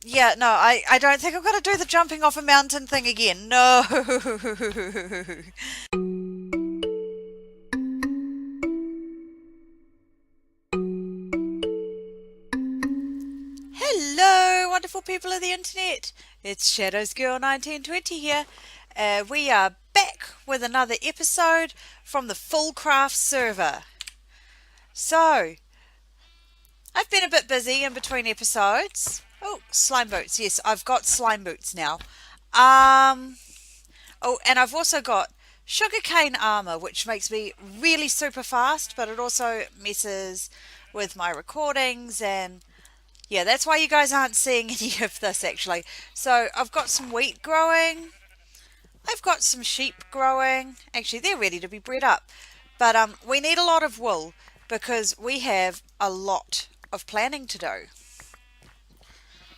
Yeah, no, I don't think I've got to do the jumping off a mountain thing again. No. Hello, wonderful people of the internet. It's Shadows Girl 1920 here. We are back with another episode from the Foolcraft server. So, I've been a bit busy in between episodes. Oh, slime boots. Yes, I've got slime boots now. Um, oh, and I've also got sugarcane armor, which makes me really super fast, but it also messes with my recordings and yeah, that's why you guys aren't seeing any of this actually. So I've got some wheat growing. I've got some sheep growing. Actually, they're ready to be bred up. But we need a lot of wool because we have a lot of planning to do.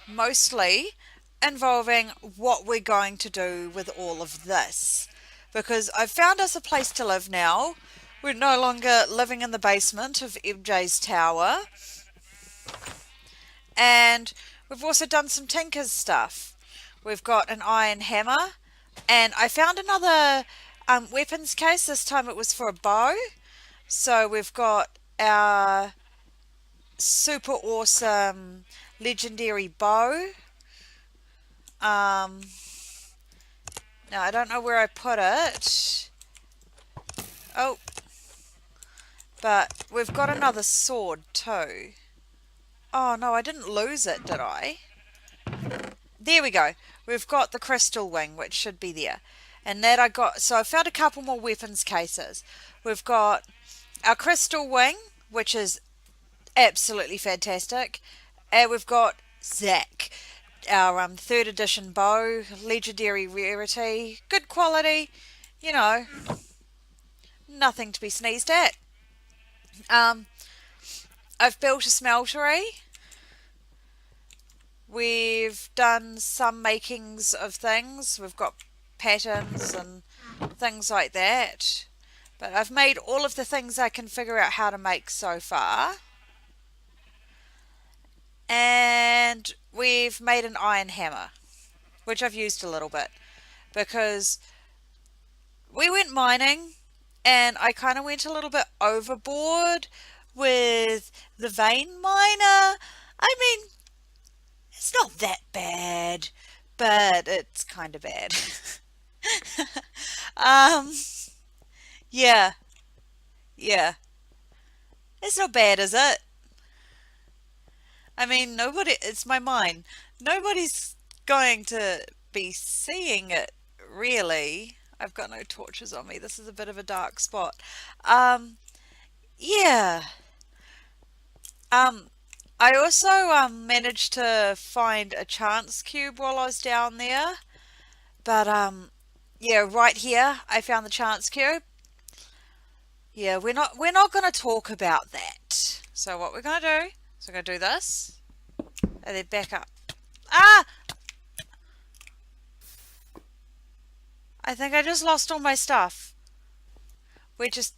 Mostly involving what we're going to do with all of this. Because I've found us a place to live now. We're no longer living in the basement of MJ's tower. And we've also done some Tinker's stuff. We've got an iron hammer, and I found another weapons case. This time it was for a bow. So we've got our super awesome legendary bow. Um, Now I don't know where I put it. Oh, but we've got another sword too. Oh no, I didn't lose it, did I? There we go. We've got the crystal wing, which should be there. And that I got, so I found a couple more weapons cases. We've got our crystal wing, which is absolutely fantastic. And we've got Zack, our third edition bow, legendary rarity, good quality, you know, nothing to be sneezed at. Um, I've built a smeltery. We've done some makings of things. We've got patterns and things like that. But I've made all of the things I can figure out how to make so far. And we've made an iron hammer, which I've used a little bit because we went mining and I kind of went a little bit overboard with the vein miner. I mean, it's not that bad, but it's kind of bad. um, yeah, yeah. It's not bad, is it? I mean, nobody, it's my mind. Nobody's going to be seeing it, really. I've got no torches on me. This is a bit of a dark spot. Um, yeah. Um, I also managed to find a chance cube while I was down there. But yeah, right here I found the chance cube. Yeah, we're not going to talk about that. So what we're going to do is we're going to do this and then back up. Ah! I think I just lost all my stuff. We're just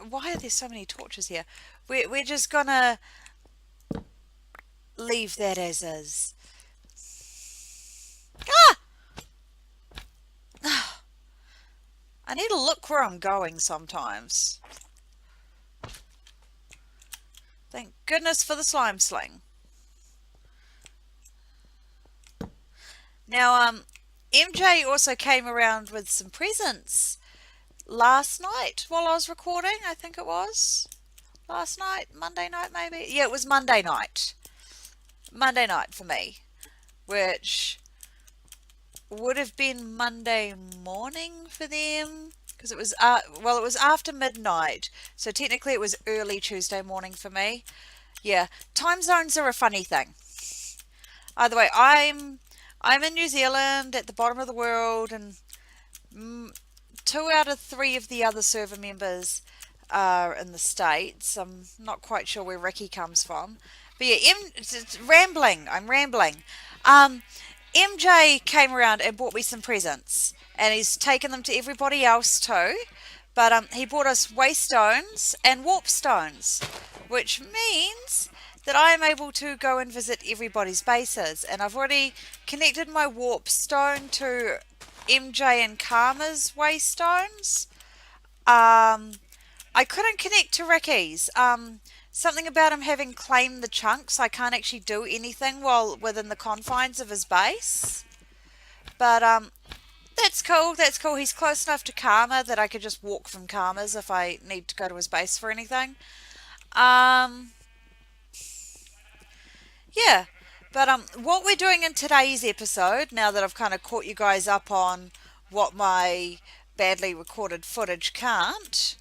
why are there so many torches here? We're just gonna leave that as is. Ah! I need to look where I'm going sometimes. Thank goodness for the slime sling. Now, MJ also came around with some presents last night while I was recording. I think it was last night, Monday night maybe. Yeah, it was Monday night. Monday night for me, which would have been Monday morning for them because it was well, it was after midnight, so technically it was early Tuesday morning for me. Yeah, time zones are a funny thing. Either way, I'm in New Zealand at the bottom of the world, and two out of three of the other server members are in the States. I'm not quite sure where Ricky comes from. But yeah, it's rambling. I'm rambling. MJ came around and bought me some presents, and he's taken them to everybody else too. But he bought us waystones and warp stones, which means that I am able to go and visit everybody's bases. And I've already connected my warp stone to MJ and Karma's waystones. I couldn't connect to Ricky's. Something about him having claimed the chunks. I can't actually do anything while within the confines of his base. But that's cool. That's cool. He's close enough to Karma that I could just walk from Karma's if I need to go to his base for anything. Yeah. But what we're doing in today's episode, now that I've kind of caught you guys up on what my badly recorded footage can't,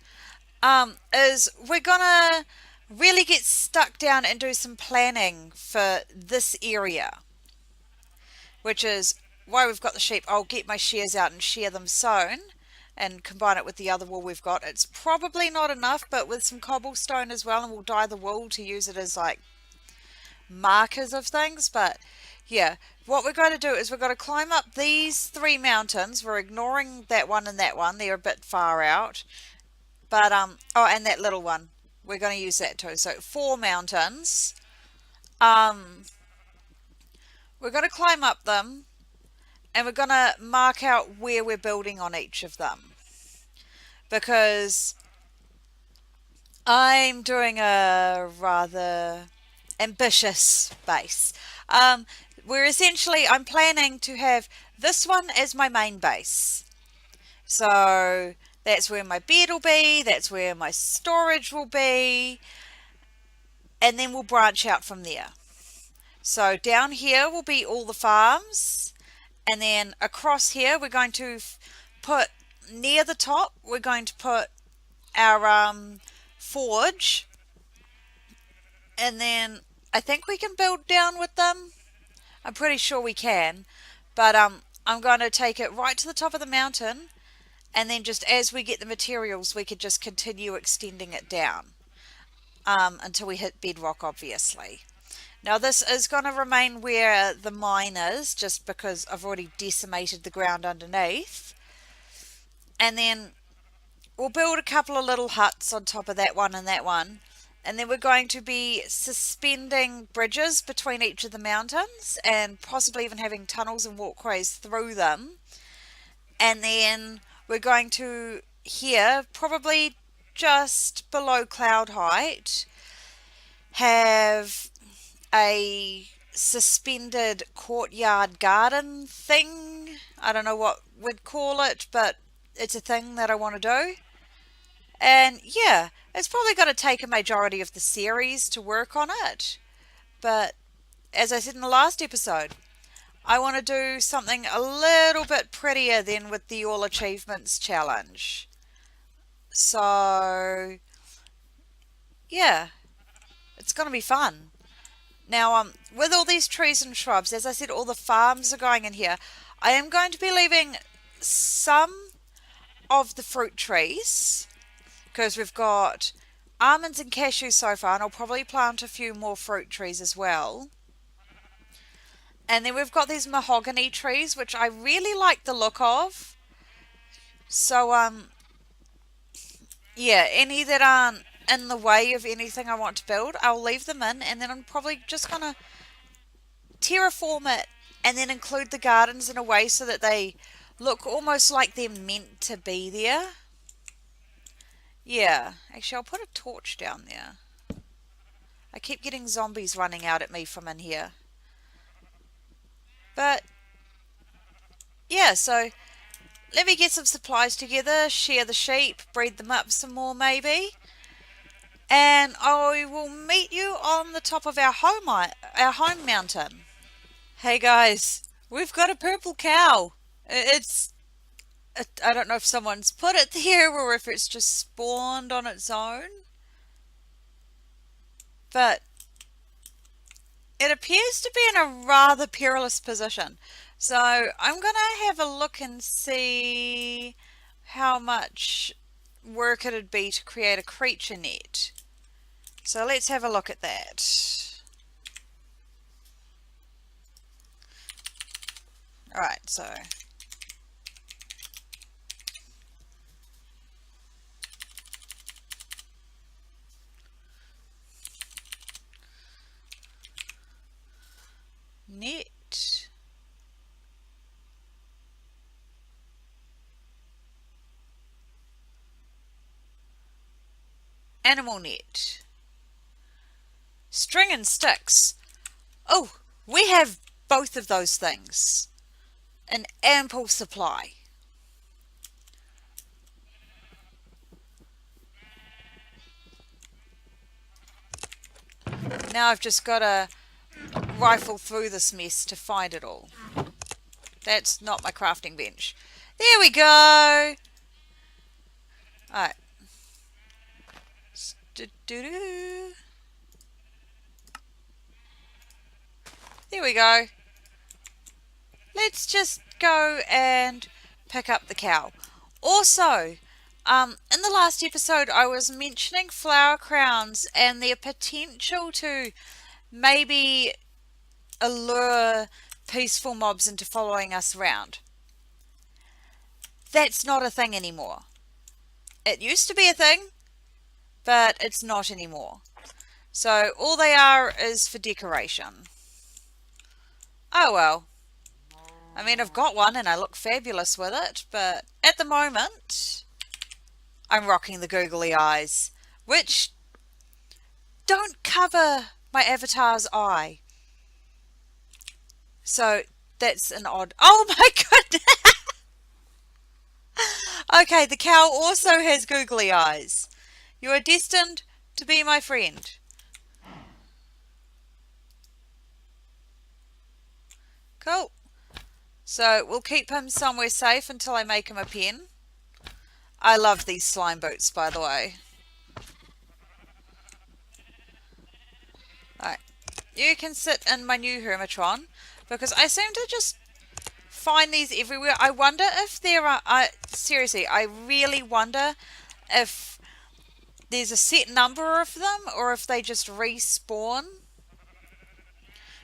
is we're gonna really get stuck down and do some planning for this area, which is why we've got the sheep. I'll get my shears out and shear them sewn and combine it with the other wool we've got. It's probably not enough, but with some cobblestone as well, and we'll dye the wool to use it as like markers of things. But yeah, what we're going to do is we're going to climb up these 3 mountains. We're ignoring that one and that one. They're a bit far out. But oh, and that little one. We're going to use that too. So 4 mountains. We're going to climb up them, and we're going to mark out where we're building on each of them, because I'm doing a rather ambitious base. I'm planning to have this one as my main base. So that's where my bed will be, that's where my storage will be, and then we'll branch out from there. So down here will be all the farms, and then across here we're going to put, near the top, we're going to put our forge, and then I think we can build down with them. I'm pretty sure we can, but I'm going to take it right to the top of the mountain, and then just as we get the materials we could just continue extending it down until we hit bedrock, obviously. Now this is going to remain where the mine is, just because I've already decimated the ground underneath. And then we'll build a couple of little huts on top of that one and that one. And then we're going to be suspending bridges between each of the mountains, and possibly even having tunnels and walkways through them. And then we're going to, here, probably just below cloud height, have a suspended courtyard garden thing. I don't know what we'd call it, but it's a thing that I want to do. And yeah, it's probably going to take a majority of the series to work on it. But as I said in the last episode, I want to do something a little bit prettier than with the All Achievements challenge. So yeah, it's going to be fun. Now, with all these trees and shrubs, as I said, all the farms are going in here. I am going to be leaving some of the fruit trees, because we've got almonds and cashews so far, and I'll probably plant a few more fruit trees as well. And then we've got these mahogany trees, which I really like the look of. So, yeah, any that aren't in the way of anything I want to build, I'll leave them in, and then I'm probably just going to terraform it and then include the gardens in a way so that they look almost like they're meant to be there. Yeah, actually I'll put a torch down there. I keep getting zombies running out at me from in here. But yeah, so let me get some supplies together, shear the sheep, breed them up some more maybe. And I will meet you on the top of our home mountain. Hey guys, we've got a purple cow. I don't know if someone's put it there or if it's just spawned on its own. But it appears to be in a rather perilous position. So I'm going to have a look and see how much work it'd be to create a creature net. So let's have a look at that. Alright, so animal net, string and sticks. Oh, we have both of those things in ample supply. Now I've just got to rifle through this mess to find it all. That's not my crafting bench. There we go. Alright. There we go. Let's just go and pick up the cow. Also, in the last episode I was mentioning flower crowns and their potential to maybe allure peaceful mobs into following us around. That's not a thing anymore. It used to be a thing, but it's not anymore. So all they are is for decoration. Oh well. I mean, I've got one and I look fabulous with it, but at the moment I'm rocking the googly eyes, which don't cover my avatar's eye. So that's an odd... Oh my goodness! Okay, the cow also has googly eyes. You are destined to be my friend. Cool. So we'll keep him somewhere safe until I make him a pen. I love these slime boots, by the way. Alright. You can sit in my new Hermitron, because I seem to just find these everywhere. I wonder if there are... seriously, I really wonder if there's a set number of them, or if they just respawn.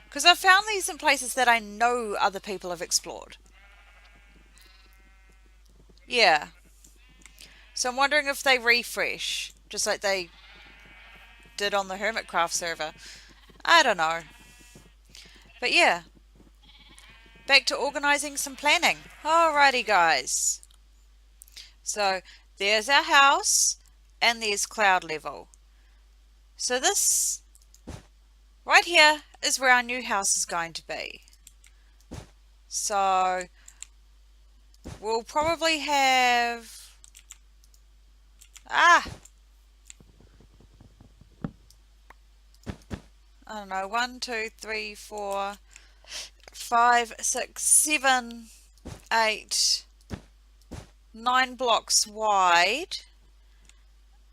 Because I've found these in places that I know other people have explored. Yeah. So I'm wondering if they refresh, just like they did on the Hermitcraft server. I don't know. But yeah. Back to organising some planning. Alrighty guys. So there's our house and there's cloud level. So this right here is where our new house is going to be. So we'll probably have... I don't know, 1, 2, 3, 4, 5, 6, 7, 8, 9 blocks wide,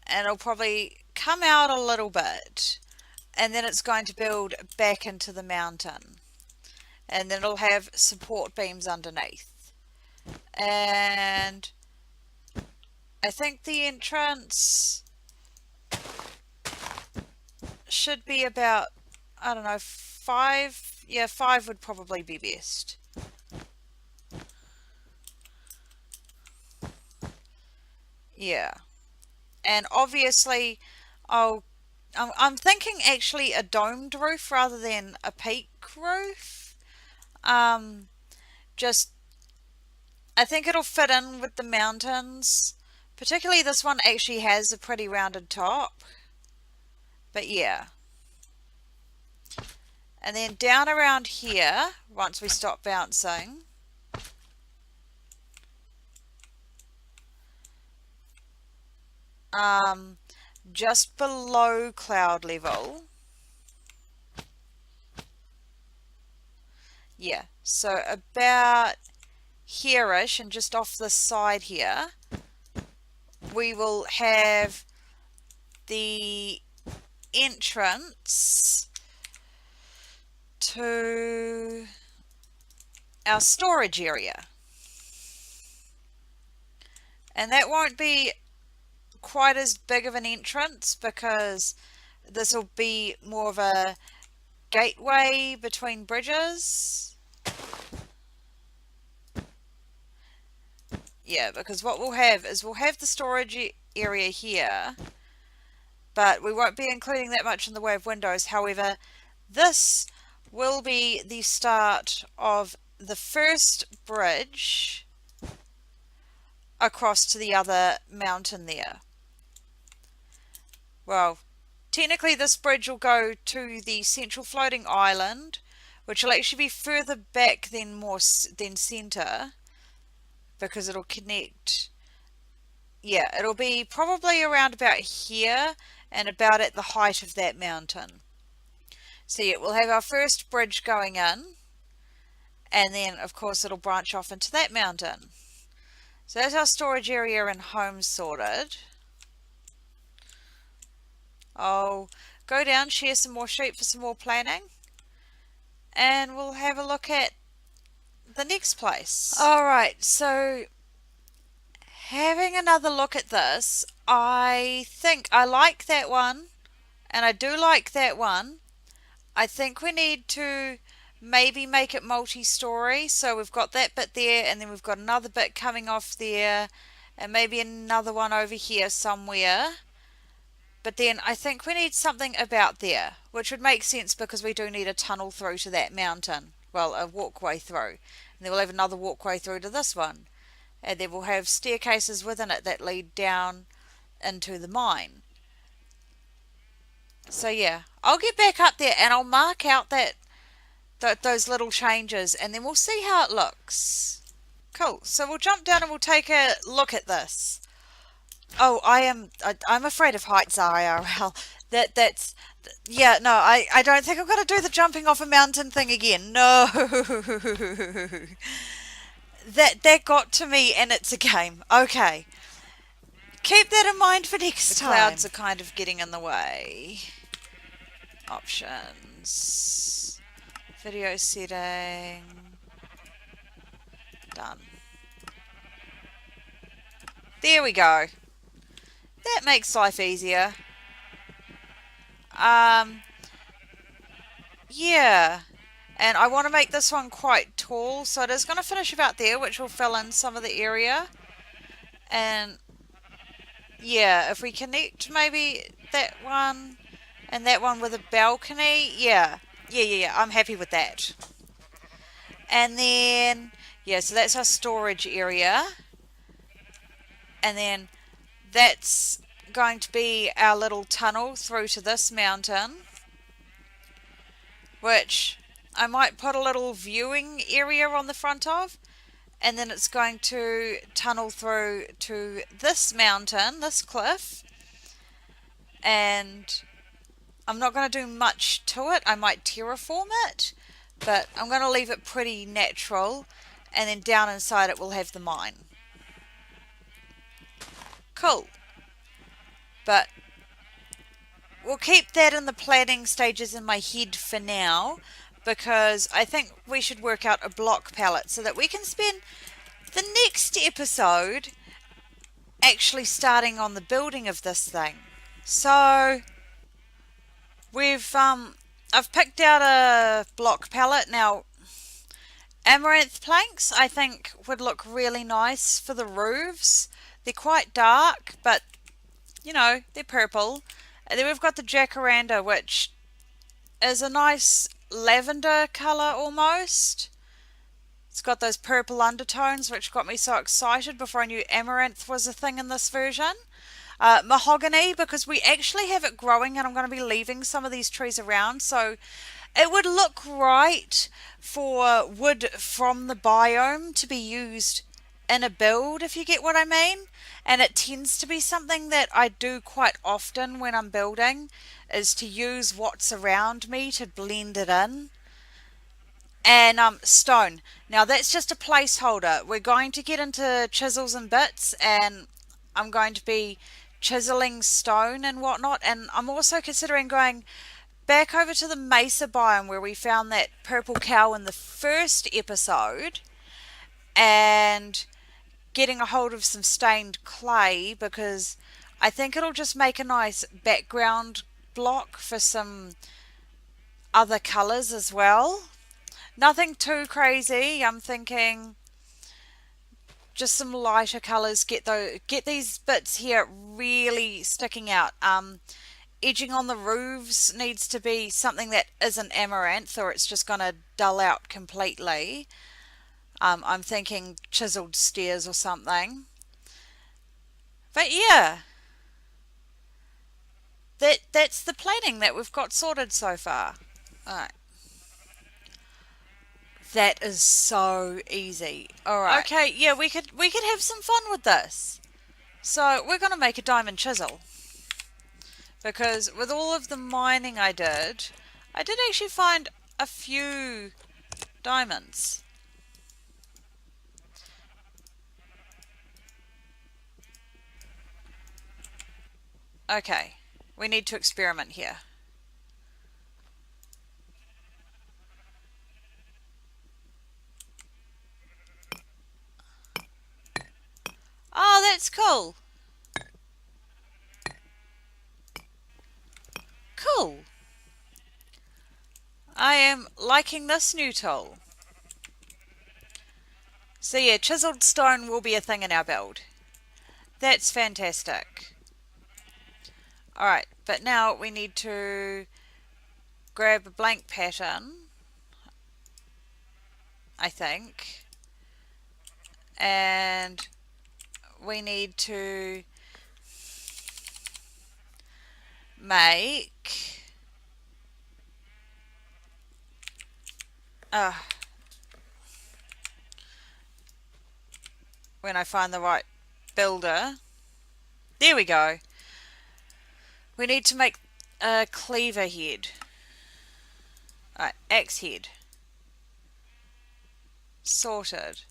and it'll probably come out a little bit, and then it's going to build back into the mountain, and then it'll have support beams underneath. And I think the entrance should be about, I don't know, 5. Yeah, 5 would probably be best. Yeah. And obviously I'm thinking actually a domed roof rather than a peak roof. Just I think it'll fit in with the mountains. Particularly this one actually has a pretty rounded top. But yeah. And then down around here, once we stop bouncing, just below cloud level. Yeah, so about here-ish and just off the side here, we will have the entrance to our storage area. And that won't be quite as big of an entrance because this will be more of a gateway between bridges. Yeah, because what we'll have is we'll have the storage area here, but we won't be including that much in the way of windows. However, this will be the start of the first bridge across to the other mountain there. well, technically this bridge will go to the central floating island, which will actually be further back than center, because it'll connect. Yeah, it'll be probably around about here and about at the height of that mountain. So yeah, we'll have our first bridge going in, and then of course it'll branch off into that mountain. So that's our storage area and home sorted. I'll go down, share some more sheep for some more planning, and we'll have a look at the next place. Alright, so having another look at this, I think I like that one, and I do like that one. I think we need to maybe make it multi-story, so we've got that bit there, and then we've got another bit coming off there, and maybe another one over here somewhere. But then I think we need something about there, which would make sense because we do need a tunnel through to that mountain. Well, a walkway through. And then we'll have another walkway through to this one. And then we'll have staircases within it that lead down into the mine. So yeah, I'll get back up there and I'll mark out those little changes, and then we'll see how it looks. Cool. So we'll jump down and we'll take a look at this. Oh, I'm afraid of heights, IRL. That's yeah, no, I don't think I'm gonna do the jumping off a mountain thing again. No. That got to me, and it's a game. Okay. Keep that in mind for next time. The clouds are kind of getting in the way. Options. Video setting. Done. There we go. That makes life easier. Yeah. And I want to make this one quite tall, so it is going to finish about there, which will fill in some of the area. And yeah, if we connect maybe that one and that one with a balcony, yeah, I'm happy with that. And then, yeah, so that's our storage area. And then that's going to be our little tunnel through to this mountain, which I might put a little viewing area on the front of, and then it's going to tunnel through to this mountain, this cliff, and I'm not going to do much to it. I might terraform it, but I'm going to leave it pretty natural, and then down inside it will have the mine. Cool. But we'll keep that in the planning stages in my head for now, because I think we should work out a block palette so that we can spend the next episode actually starting on the building of this thing. So I've picked out a block palette. Now, amaranth planks I think would look really nice for the roofs. They're quite dark, but you know, they're purple. And then we've got the jacaranda, which is a nice lavender colour almost. It's got those purple undertones, which got me so excited before I knew amaranth was a thing in this version. Mahogany, because we actually have it growing and I'm going to be leaving some of these trees around, so it would look right for wood from the biome to be used in a build, if you get what I mean. And it tends to be something that I do quite often when I'm building, is to use what's around me to blend it in. And stone. Now that's just a placeholder. We're going to get into chisels and bits, and I'm going to be chiseling stone and whatnot. And I'm also considering going back over to the mesa biome where we found that purple cow in the first episode, and getting a hold of some stained clay, because I think it'll just make a nice background block for some other colours as well. Nothing too crazy. I'm thinking just some lighter colours. Get these bits here really sticking out. Edging on the roofs needs to be something that isn't amaranth, or it's just going to dull out completely. I'm thinking chiseled stairs or something. But yeah. that's the planning that we've got sorted so far. Alright. That is so easy. Alright. Okay, yeah, we could have some fun with this. So we're gonna make a diamond chisel. Because with all of the mining I did actually find a few diamonds. Okay, we need to experiment here. Oh, that's cool. Cool. I am liking this new tool. So yeah, chiseled stone will be a thing in our build. That's fantastic. Alright, but now we need to grab a blank pattern, I think, and we need to make when I find the right builder, there we go. We need to make a cleaver head. Alright, axe head. Sorted.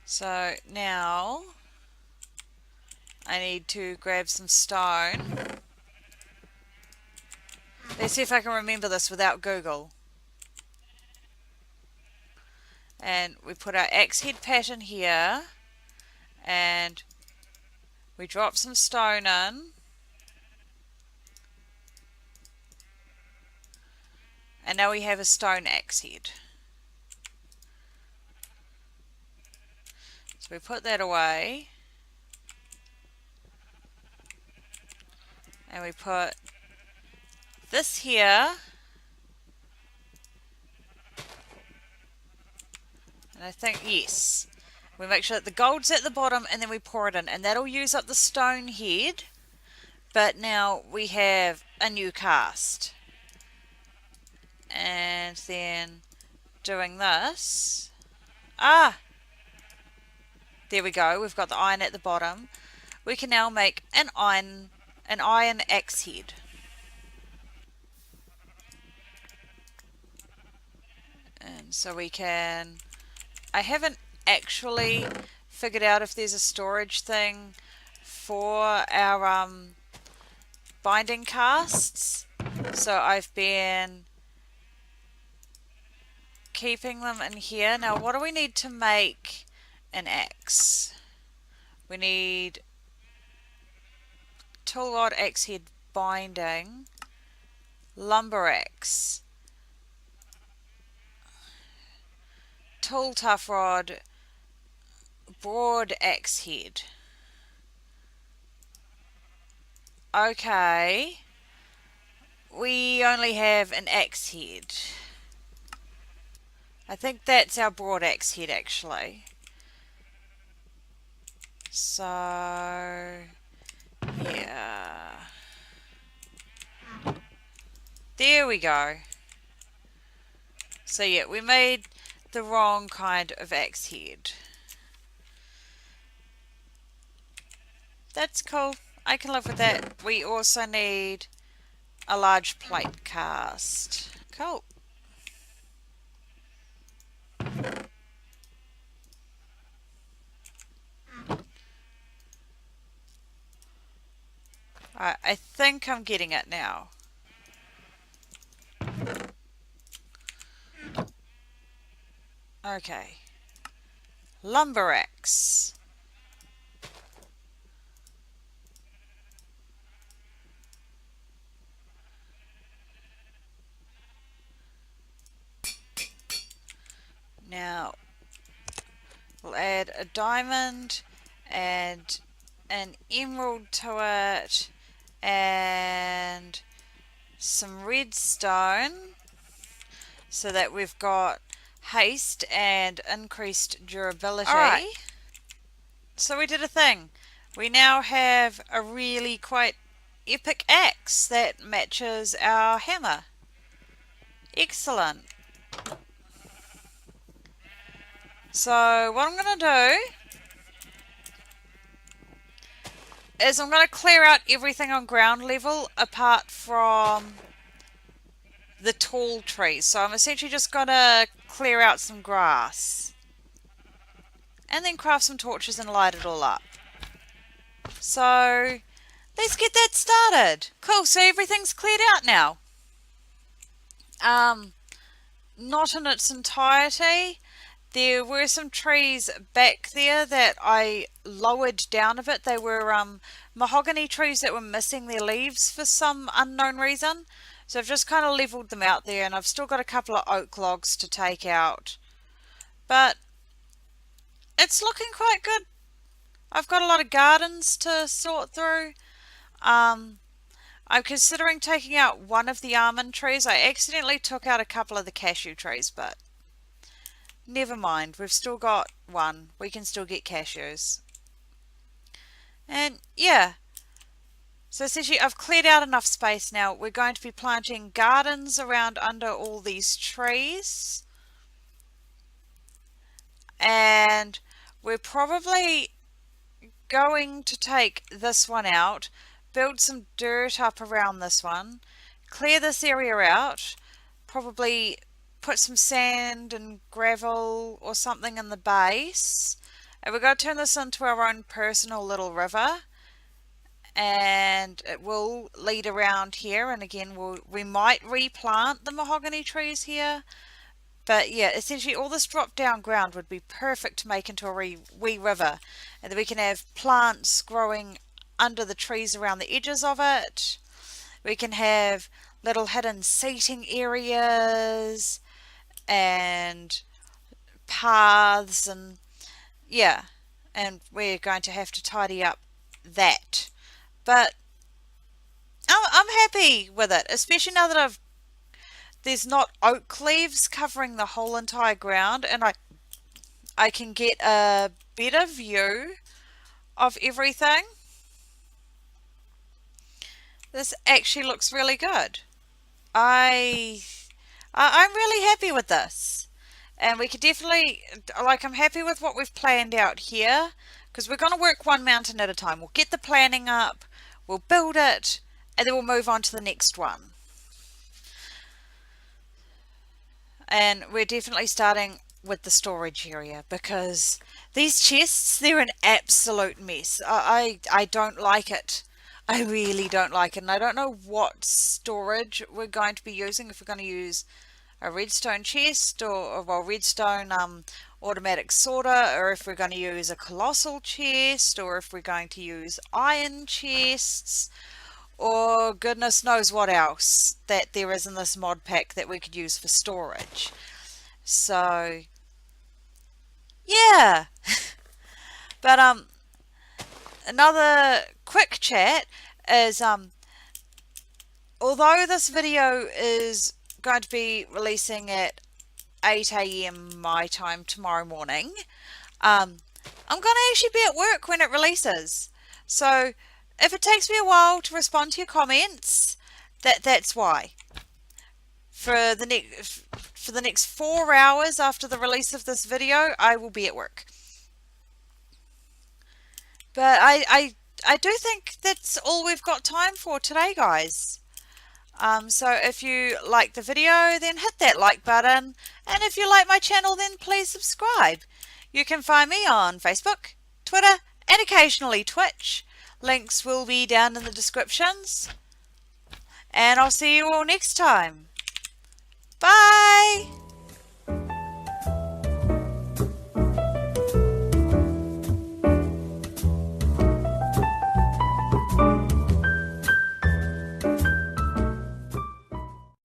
So now I need to grab some stone. Let's see if I can remember this without Google. And we put our axe head pattern here, and we drop some stone in, and now we have a stone axe head. So we put that away, and we put this here, and I think, yes, we make sure that the gold's at the bottom, and then we pour it in, and that'll use up the stone head. But now we have a new cast, and then doing this, there we go, we've got the iron at the bottom. We can now make an iron axe head. And so we can, I haven't actually figured out if there's a storage thing for our binding casts, so I've been keeping them in here. Now what do we need to make an axe? We need tool rod, axe head, binding, lumber axe, tool tough rod, broad axe head. Okay, we only have an axe head. I think that's our broad axe head actually. So yeah, there we go. So yeah, we made the wrong kind of axe head. That's cool. I can live with that. We also need a large plate cast. Cool. Alright, I think I'm getting it now. Okay. Lumber axe. Now we'll add a diamond and an emerald to it and some redstone so that we've got haste and increased durability. Alright, so we did a thing. we now have a really quite epic axe that matches our hammer. Excellent. So what I'm going to do is I'm going to clear out everything on ground level apart from the tall trees. So I'm essentially just going to clear out some grass and then craft some torches and light it all up. So let's get that started. Cool, so everything's cleared out now. Not in its entirety. There were some trees back there that I lowered down a bit. They were mahogany trees that were missing their leaves for some unknown reason. So I've just kind of leveled them out there, and I've still got a couple of oak logs to take out. But it's looking quite good. I've got a lot of gardens to sort through. I'm considering taking out one of the almond trees. I accidentally took out a couple of the cashew trees, but never mind. We've still got one. We can still get cashews. And yeah, so essentially I've cleared out enough space now. We're going to be planting gardens around under all these trees. And we're probably going to take this one out, build some dirt up around this one, clear this area out, probably put some sand and gravel or something in the base, and we're going to turn this into our own personal little river, and it will lead around here. And again, we might replant the mahogany trees here. But yeah, essentially all this drop down ground would be perfect to make into a wee river. And then we can have plants growing under the trees around the edges of it. We can have little hidden seating areas and paths, and yeah, and we're going to have to tidy up that. But I'm happy with it, especially now that there's not oak leaves covering the whole entire ground, and I can get a better view of everything. This actually looks really good. I'm really happy with this, and we could definitely, like, I'm happy with what we've planned out here, because we're going to work one mountain at a time. We'll get the planning up, we'll build it, and then we'll move on to the next one. And we're definitely starting with the storage area, because these chests, they're an absolute mess. I don't like it. I really don't like it, and I don't know what storage we're going to be using. If we're going to use a redstone chest or well, redstone automatic sorter, or if we're going to use a colossal chest, or if we're going to use iron chests, or goodness knows what else that there is in this mod pack that we could use for storage. So yeah. But another quick chat is although this video is going to be releasing at 8 AM my time tomorrow morning, I'm going to actually be at work when it releases. So if it takes me a while to respond to your comments, that's why. For the next 4 hours after the release of this video, I will be at work. But I do think that's all we've got time for today, guys. So if you like the video, then hit that like button, and if you like my channel, then please subscribe. You can find me on Facebook, Twitter, and occasionally Twitch. Links will be down in the descriptions, and I'll see you all next time. Bye!